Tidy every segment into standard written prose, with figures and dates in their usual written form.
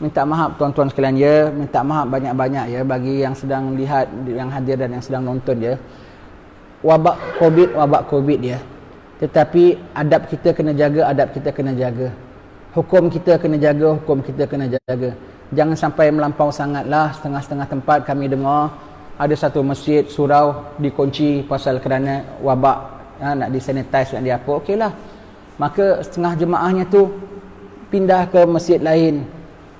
minta maaf tuan-tuan sekalian ya, minta maaf banyak-banyak ya bagi yang sedang lihat, yang hadir dan yang sedang nonton ya. Wabak Covid ya. Tetapi adab kita kena jaga, hukum kita kena jaga. Jangan sampai melampau sangatlah. Setengah-setengah tempat kami dengar ada satu masjid surau dikunci pasal kerana wabak, nak disanitize, nak diapa, okeylah. Maka setengah jemaahnya tu pindah ke masjid lain.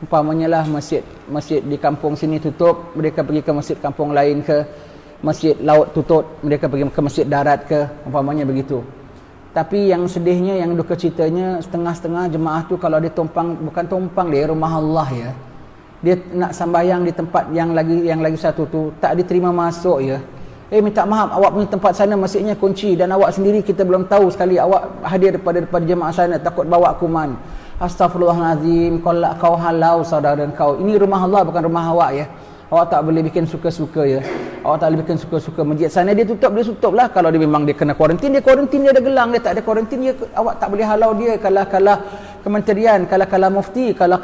Umpamanya lah masjid di kampung sini tutup, mereka pergi ke masjid kampung lain ke, masjid laut tutup, mereka pergi ke masjid darat ke, umpamanya begitu. Tapi yang sedihnya, yang duka citanya, setengah-setengah jemaah tu kalau dia tumpang, bukan tumpang dia, rumah Allah ya, dia nak sembahyang di tempat yang lagi satu tu, tak diterima masuk ya. Minta maaf, awak punya tempat sana masjidnya kunci dan awak sendiri kita belum tahu sekali awak hadir daripada jemaah sana, takut bawa kuman. Astaghfirullahalazim, kau halau saudara kau. Ini rumah Allah, bukan rumah awak ya. Awak tak boleh bikin suka-suka ya. Awak tak boleh bikin suka-suka. Masjid sana dia tutup lah. Kalau dia memang dia kena kuarantin, dia ada gelang. Dia tak ada kuarantin, awak tak boleh halau dia. Kalah kementerian, kalah mufti, kalah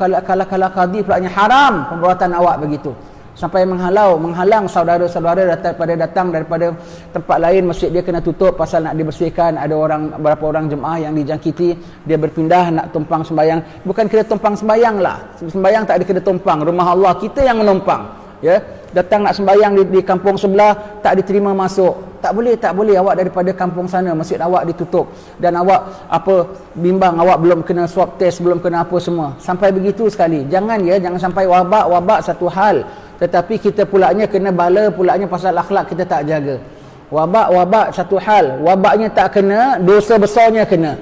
qadi pulaknya haram perbuatan awak begitu. Sampai menghalang saudara-saudara datang daripada tempat lain, masjid dia kena tutup pasal nak dibersihkan. Ada berapa orang jemaah yang dijangkiti, dia berpindah nak tumpang sembayang. Bukan kena tumpang sembayang lah. Sembayang tak ada kena tumpang. Rumah Allah kita yang menumpang. Ya, datang nak sembahyang di kampung sebelah, tak diterima masuk. Tak boleh awak daripada kampung sana, masjid awak ditutup dan awak bimbang awak belum kena swab test, belum kena apa semua. Sampai begitu sekali. Jangan sampai wabak satu hal, tetapi kita pulaknya kena bala pulaknya pasal akhlak kita tak jaga. Wabak satu hal, wabaknya tak kena, dosa besarnya kena.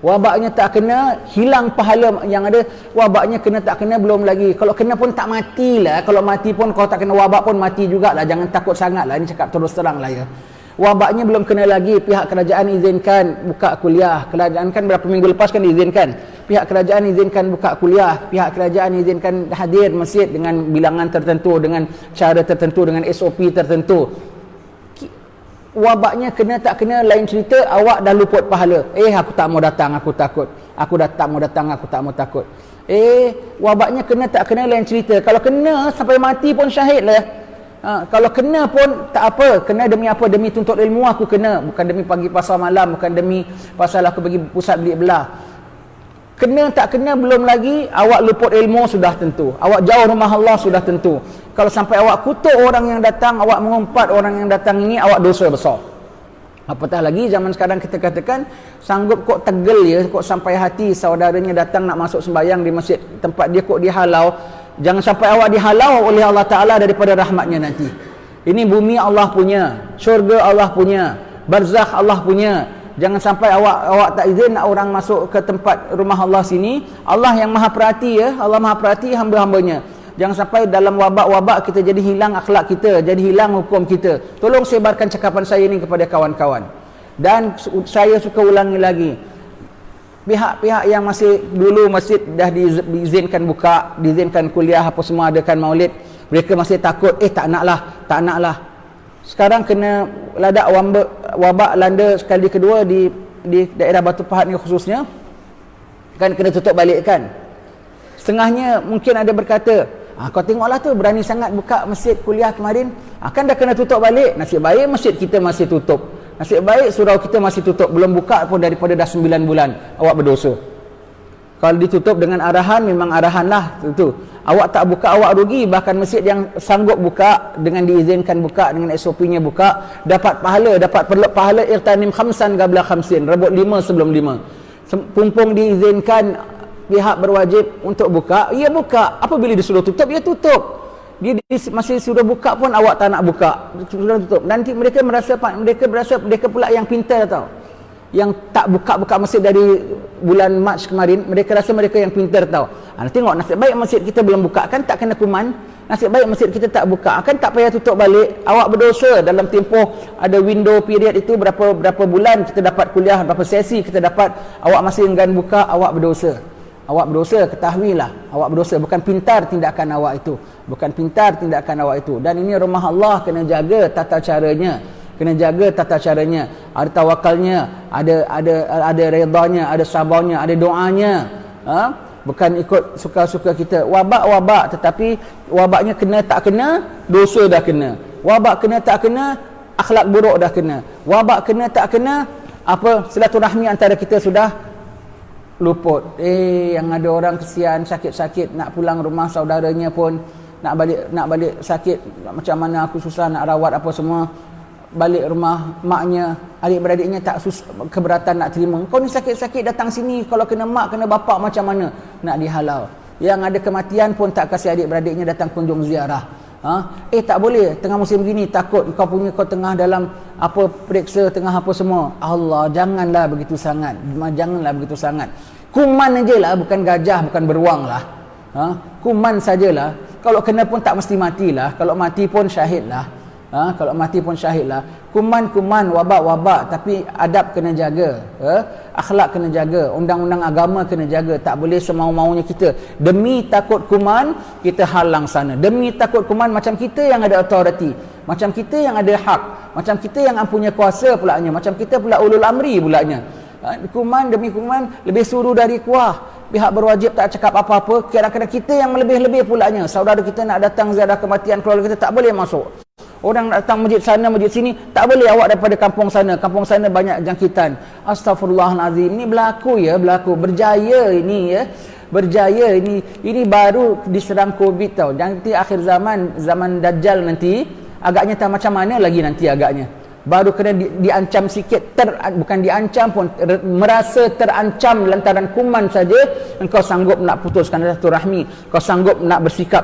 Wabaknya tak kena, hilang pahala yang ada. Wabaknya kena tak kena belum lagi. Kalau kena pun tak matilah. Kalau mati pun, kalau tak kena wabak pun mati jugalah. Jangan takut sangatlah. Ini cakap terus terang lah ya. Wabaknya belum kena lagi. Pihak kerajaan izinkan buka kuliah. Kerajaan kan berapa minggu lepas kan izinkan. Pihak kerajaan izinkan buka kuliah. Pihak kerajaan izinkan hadir masjid dengan bilangan tertentu, dengan cara tertentu, dengan SOP tertentu. Wabaknya kena tak kena lain cerita, awak dah luput pahala. Aku tak mau datang, aku takut. Aku dah tak mau datang, aku tak mau takut. Wabaknya kena tak kena lain cerita. Kalau kena sampai mati pun syahid lah. Kalau kena pun tak apa. Kena demi apa? Demi tuntut ilmu aku kena. Bukan demi pagi pasar malam, bukan demi pasal aku pergi pusat beli belah. Kena tak kena belum lagi, awak luput ilmu sudah tentu. Awak jauh rumah Allah sudah tentu. Kalau sampai awak kutuk orang yang datang, awak mengumpat orang yang datang ini, awak dosa besar. Apatah lagi zaman sekarang kita katakan, sanggup kok tegel ya, kok sampai hati saudaranya datang nak masuk sembahyang di masjid tempat dia kok dihalau. Jangan sampai awak dihalau oleh Allah Ta'ala daripada rahmatnya nanti. Ini bumi Allah punya, syurga Allah punya, barzakh Allah punya. Jangan sampai awak tak izin nak orang masuk ke tempat rumah Allah sini. Allah yang maha perhati ya, Allah maha perhati hamba-hambanya. Jangan sampai dalam wabak-wabak kita jadi hilang akhlak kita, jadi hilang hukum kita. Tolong sebarkan cakapan saya ini kepada kawan-kawan. Dan saya suka ulangi lagi, pihak-pihak yang masih dulu masjid dah diizinkan buka, diizinkan kuliah apa semua, adakan maulid, mereka masih takut, tak naklah. Sekarang kena ladak wabak landa sekali kedua di daerah Batu Pahat ni khususnya, kan kena tutup balik kan. Setengahnya mungkin ada berkata, kau tengoklah tu berani sangat buka masjid kuliah kemarin, kan dah kena tutup balik. Nasib baik masjid kita masih tutup, nasib baik surau kita masih tutup, belum buka pun daripada dah 9 bulan. Awak berdosa. Kalau ditutup dengan arahan, memang arahan lah tentu. Awak tak buka, awak rugi. Bahkan masjid yang sanggup buka, dengan diizinkan buka, dengan SOP-nya buka, dapat pahala irtanim khamsan qabla khamsin, rebut 5 sebelum 5. Pumpung diizinkan, pihak berwajib untuk buka, ia buka. Apabila disuruh tutup, ia tutup. Dia masih sudah buka pun awak tak nak buka, sudah tutup. Nanti mereka berasa mereka pula yang pintar tau, yang tak buka masjid dari bulan Mac kemarin. Mereka rasa mereka yang pintar tau. Tengok, nasib baik masjid kita belum buka, kan tak kena kuman. Nasib baik masjid kita tak buka, kan tak payah tutup balik. Awak berdosa dalam tempoh ada window period itu, berapa bulan kita dapat kuliah, berapa sesi kita dapat, awak masih enggan buka, awak berdosa. Awak berdosa, ketahuilah. Awak berdosa, bukan pintar tindakan awak itu. Bukan pintar tindakan awak itu. Dan ini rumah Allah, kena jaga tata caranya. Kena jaga tata caranya. Ada tawakalnya, ada redanya, ada sabarnya, ada doanya. bukan ikut suka-suka kita. Wabak tetapi wabaknya kena tak kena, dosa dah kena. Wabak kena tak kena, akhlak buruk dah kena. Wabak kena tak kena, apa, silaturahmi antara kita sudah luput. Yang ada orang kesian sakit-sakit nak pulang rumah saudaranya pun nak balik sakit, macam mana aku susah nak rawat apa semua, balik rumah maknya, adik-beradiknya tak keberatan nak terima. Kau ni sakit-sakit datang sini, kalau kena mak kena bapak macam mana nak dihalau. Yang ada kematian pun tak kasih adik-beradiknya datang kunjung ziarah. Tak boleh tengah musim begini, takut kau tengah dalam apa periksa, tengah apa semua. Allah, janganlah begitu sangat. Kuman ajalah, bukan gajah, bukan beruang lah. Kuman sajalah. Kalau kena pun tak mesti matilah, kalau mati pun syahidlah. Kuman, wabak, tapi adab kena jaga, akhlak kena jaga, undang-undang agama kena jaga. Tak boleh semau-maunya kita. Demi takut kuman, kita halang sana. Demi takut kuman, macam kita yang ada authority, macam kita yang ada hak, macam kita yang punya kuasa pulanya, macam kita pula ulul amri pulanya. Kuman demi kuman, lebih suruh dari kuah. Pihak berwajib tak cakap apa-apa, kadang-kadang kita yang lebih-lebih pulanya. Saudara kita nak datang ziarah kematian keluarga kita, tak boleh masuk. Orang nak datang masjid sana, masjid sini, tak boleh. Awak daripada kampung sana banyak jangkitan. Astaghfirullahalazim. Ini berlaku. Berjaya ini ya. Berjaya ini. Ini baru diserang Covid tau. Nanti akhir zaman Dajjal nanti, agaknya tak macam mana lagi nanti agaknya. Baru kena diancam sikit, bukan diancam pun, merasa terancam lantaran kuman saja, engkau sanggup nak putuskan silaturahmi, kau sanggup nak bersikap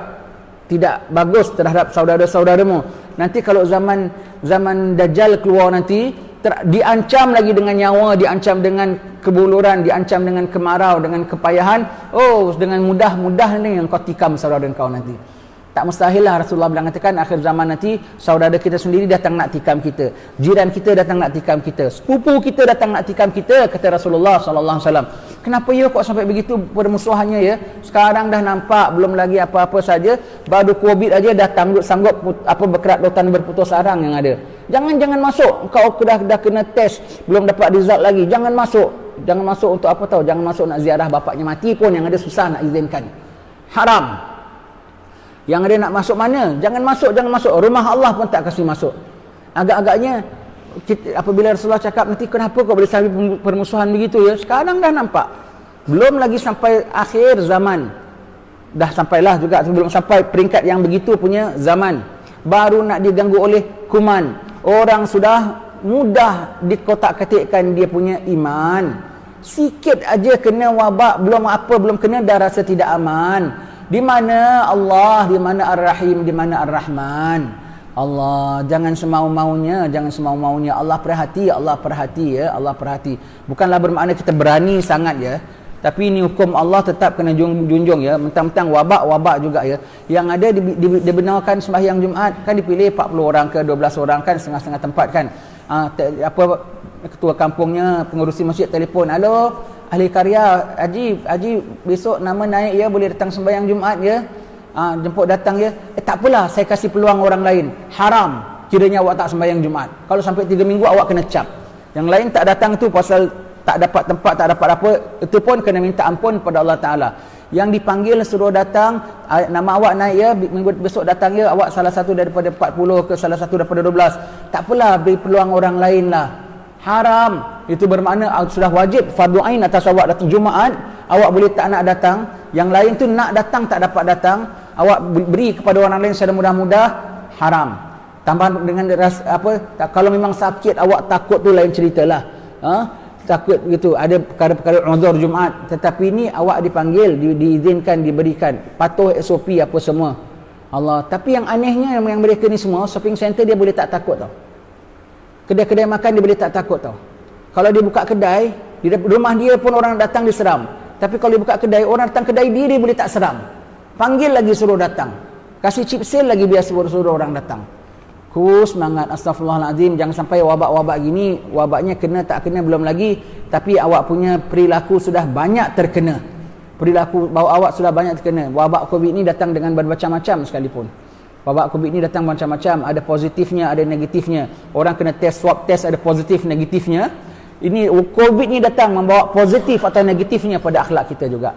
tidak bagus terhadap saudara-saudaramu. Nanti kalau zaman Dajjal keluar nanti, diancam lagi dengan nyawa, diancam dengan kebuluran, diancam dengan kemarau, dengan kepayahan. Dengan mudah ni yang kau tikam saudara kau nanti. Tak mustahil lah Rasulullah bilang katakan akhir zaman nanti saudara kita sendiri datang nak tikam kita, jiran kita datang nak tikam kita, sepupu kita datang nak tikam kita, kata Rasulullah sallallahu alaihi wasallam. Kenapa ya kok sampai begitu permusuhannya ya? Sekarang dah nampak, belum lagi apa-apa saja, baru Covid aja dah sanggup berkerat rotan berputus arang yang ada. Jangan masuk. Kau dah kena test, belum dapat result lagi. Jangan masuk untuk apa tahu? Jangan masuk nak ziarah bapaknya mati pun yang ada susah nak izinkan. Haram. Yang ada nak masuk mana? Jangan masuk. Rumah Allah pun tak kasih masuk. Agak-agaknya apabila Rasulullah cakap nanti kenapa kau boleh sampai permusuhan begitu ya? Sekarang dah nampak. Belum lagi sampai akhir zaman. Dah sampailah juga, sebelum sampai peringkat yang begitu punya zaman. Baru nak diganggu oleh kuman. Orang sudah mudah dikotak-katikkan dia punya iman. Sikit aja kena wabak, belum kena dah rasa tidak aman. Di mana Allah, di mana Ar-Rahim, di mana Ar-Rahman. Allah, jangan semau-maunya. Allah perhati ya, Allah perhati. Bukanlah bermakna kita berani sangat ya. Tapi ini hukum Allah tetap kena junjung ya. Mentang-mentang wabak juga ya. Yang ada dibenarkan sembahyang Jumaat kan dipilih 40 orang ke 12 orang kan, setengah-setengah tempat kan. Ketua kampungnya, pengurusi masjid telefon, halo ahli karya, Haji besok nama naik ya, boleh datang sembahyang Jumaat ya, jemput datang ya. Tak apalah, saya kasih peluang orang lain. Haram kiranya awak tak sembahyang Jumaat. Kalau sampai 3 minggu awak kena cap. Yang lain tak datang tu pasal tak dapat tempat, tak dapat apa, itu pun kena minta ampun pada Allah Ta'ala. Yang dipanggil suruh datang, nama awak naik ya, minggu besok datang ya, awak salah satu daripada 40 ke salah satu daripada 12. Tak apalah, beri peluang orang lain lah. Haram. Itu bermakna sudah wajib fardu ain atas awak datang Jumaat, awak boleh tak nak datang. Yang lain tu nak datang tak dapat datang, awak beri kepada orang lain secara mudah-mudah. Haram. Tambah dengan kalau memang sakit awak takut tu lain ceritalah. Takut gitu, ada perkara-perkara uzur Jumaat, tetapi ini awak dipanggil, diizinkan, diberikan, patuh SOP apa semua. Allah. Tapi yang anehnya yang mereka ni semua shopping center dia boleh tak takut tau. Kedai-kedai makan dia boleh tak takut tau. Kalau dia buka kedai, di rumah dia pun orang datang diseram. Tapi kalau dia buka kedai, orang datang kedai dia boleh tak seram. Panggil lagi suruh datang. Kasih chip sale lagi biar suruh orang datang. Semangat, astagfirullahaladzim. Jangan sampai wabak-wabak gini, wabaknya kena tak kena belum lagi, tapi awak punya perilaku sudah banyak terkena. Perilaku bahawa awak sudah banyak terkena. Wabak Covid ni datang dengan bermacam-macam sekalipun. Wabak Covid ni datang macam-macam, ada positifnya, ada negatifnya. Orang kena swab test, ada positif, negatifnya. Ini Covid ni datang membawa positif atau negatifnya pada akhlak kita juga.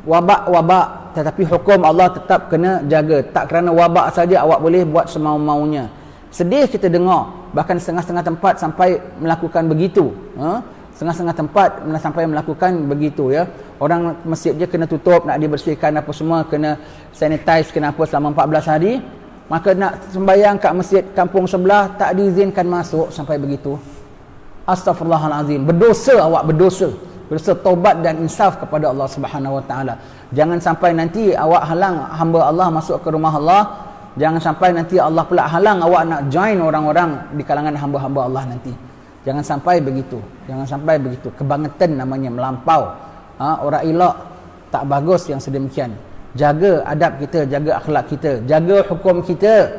Wabak, tetapi hukum Allah tetap kena jaga. Tak kerana wabak saja awak boleh buat semau-maunya. Sedih kita dengar, bahkan setengah-setengah tempat sampai melakukan begitu. Setengah-setengah tempat sampai melakukan begitu, ya. Orang masjid je kena tutup, nak dibersihkan apa semua, kena sanitize, kena apa selama 14 hari. Maka nak sembahyang kat masjid kampung sebelah tak diizinkan masuk sampai begitu. Astaghfirullahalazim. Berdosa awak, berdosa. Berdosa, taubat dan insaf kepada Allah Subhanahu Wa Taala. Jangan sampai nanti awak halang hamba Allah masuk ke rumah Allah. Jangan sampai nanti Allah pula halang awak nak join orang-orang di kalangan hamba-hamba Allah nanti. Jangan sampai begitu. Jangan sampai begitu. Kebangetan namanya, melampau. Orang elok, tak bagus yang sedemikian. Jaga adab kita, jaga akhlak kita, jaga hukum kita.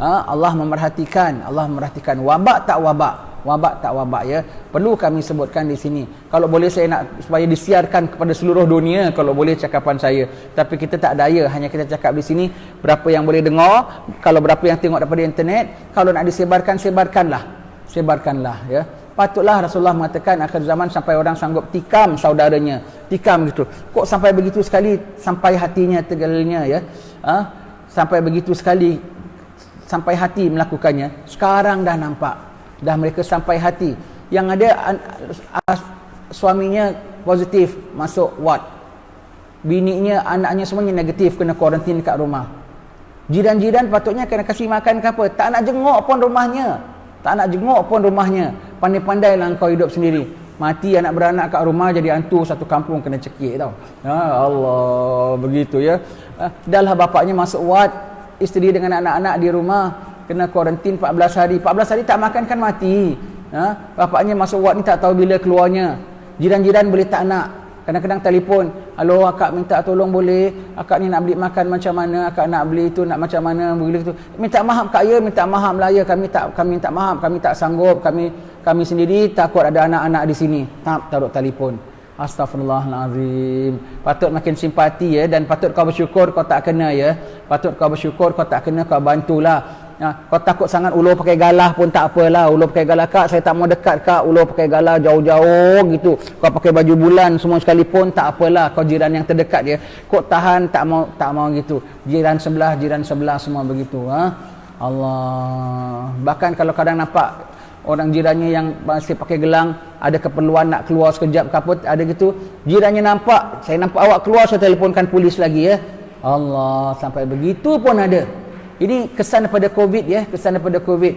Allah memerhatikan, Allah memerhatikan. Wabak tak wabak. Wabak tak wabak, ya. Perlu kami sebutkan di sini. Kalau boleh saya nak supaya disiarkan kepada seluruh dunia, kalau boleh cakapan saya. Tapi kita tak daya, hanya kita cakap di sini berapa yang boleh dengar, kalau berapa yang tengok daripada internet. Kalau nak disebarkan, sebarkanlah. Sebarkanlah, ya. Patutlah Rasulullah mengatakan akhir zaman sampai orang sanggup tikam saudaranya. Tikam gitu. Kok sampai begitu sekali, sampai hatinya tegalnya, ya. Sampai begitu sekali, sampai hati melakukannya. Sekarang dah nampak. Dah mereka sampai hati. Yang ada suaminya positif, masuk ward. Bininya, anaknya semuanya negatif, kena kuarantin kat rumah. Jiran-jiran patutnya kena kasih makan ke apa. Tak nak jenguk pun rumahnya. Tak nak jenguk pun rumahnya. Pandai-pandailah kau hidup sendiri. Mati anak beranak kat rumah, jadi hantu satu kampung kena cekik tau. Allah, begitu, ya. Dah lah bapaknya masuk ward, isteri dengan anak-anak di rumah kena kuarantin 14 hari. 14 hari tak makan kan mati. Bapaknya masuk ward ni tak tahu bila keluarnya. Jiran-jiran boleh tak nak. Kadang-kadang telefon, "Halo, akak minta tolong boleh? Akak ni nak beli makan macam mana? Akak nak beli itu, nak macam mana?" Begitu. "Minta maaf kak, ya, minta maaf lah ya. Kami minta maaf, kami tak sanggup. Kami sendiri takut ada anak-anak di sini." Taruh telefon. Astaghfirullahalazim. Patut makin simpati, ya, dan patut kau bersyukur kau tak kena, ya. Patut kau bersyukur kau tak kena, kau bantulah. Kau takut sangat ulur pakai galah pun tak apalah. Ulur pakai galah, "Kak, saya tak mau dekat kak." Ulur pakai galah jauh-jauh gitu. Kau pakai baju bulan semua sekalipun tak apalah. Kau jiran yang terdekat, ya. Kau tahan, tak mau gitu. Jiran sebelah semua begitu. Allah. Bahkan kalau kadang nampak orang jirannya yang masih pakai gelang, ada keperluan nak keluar sekejap ke apa, ada gitu. Jirannya nampak, "Saya nampak awak keluar, saya telefonkan polis lagi, ya." Allah, sampai begitu pun ada. Ini kesan daripada Covid, ya, kesan daripada Covid.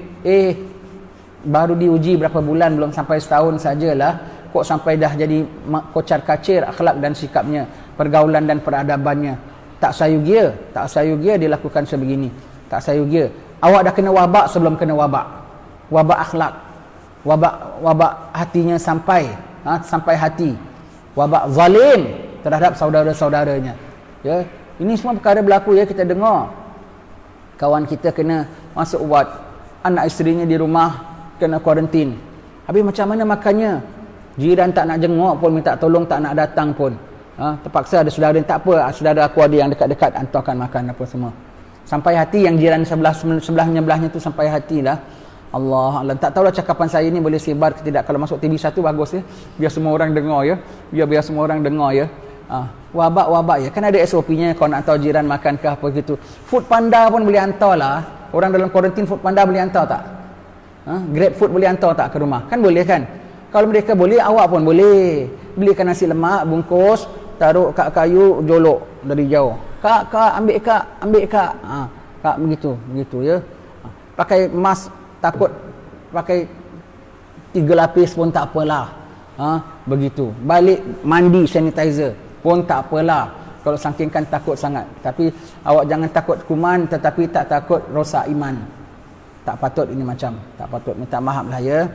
Baru diuji berapa bulan, belum sampai setahun sajalah, kok sampai dah jadi kocar-kacir akhlak dan sikapnya, pergaulan dan peradabannya. Tak sayugia dia lakukan sebegini. Tak sayugia. Awak dah kena wabak sebelum kena wabak. Wabak akhlak. Wabak hatinya sampai hati. Wabak zalim terhadap saudara-saudaranya. Ya, ini semua perkara berlaku, ya, kita dengar. Kawan kita kena masuk ward, anak isterinya di rumah kena kuarantin. Habis macam mana makannya? Jiran tak nak jenguk pun, minta tolong tak nak datang pun. Terpaksa ada saudara, tak apa, saudara aku ada yang dekat-dekat, hantarkan makan apa semua. Sampai hati yang jiran sebelahnya tu, sampai hatilah. Allah, tak tahulah cakapan saya ni boleh sebar ke tidak. Kalau masuk TV1 bagus, ya. Biar semua orang dengar, ya. Biar semua orang dengar, ya. Wabak, ya. Kan ada SOP-nya, kau nak hantar jiran makan ke apa gitu. Food Panda pun boleh hantar lah. Orang dalam kuarantin Food Panda boleh hantar tak? Grab Food boleh hantar tak ke rumah? Kan boleh, kan? Kalau mereka boleh, awak pun boleh. Belikan nasi lemak, bungkus, taruh kat kayu, jolok dari jauh. Kak, ambil kak. Kak, begitu, ya. Pakai mask, takut pakai 3 lapis pun tak apalah. Begitu. Balik mandi sanitizer pun tak apalah, kalau saking takut sangat. Tapi awak jangan takut kuman tetapi tak takut rosak iman. Tak patut ini macam. Tak patut. Minta maaf lah, ya.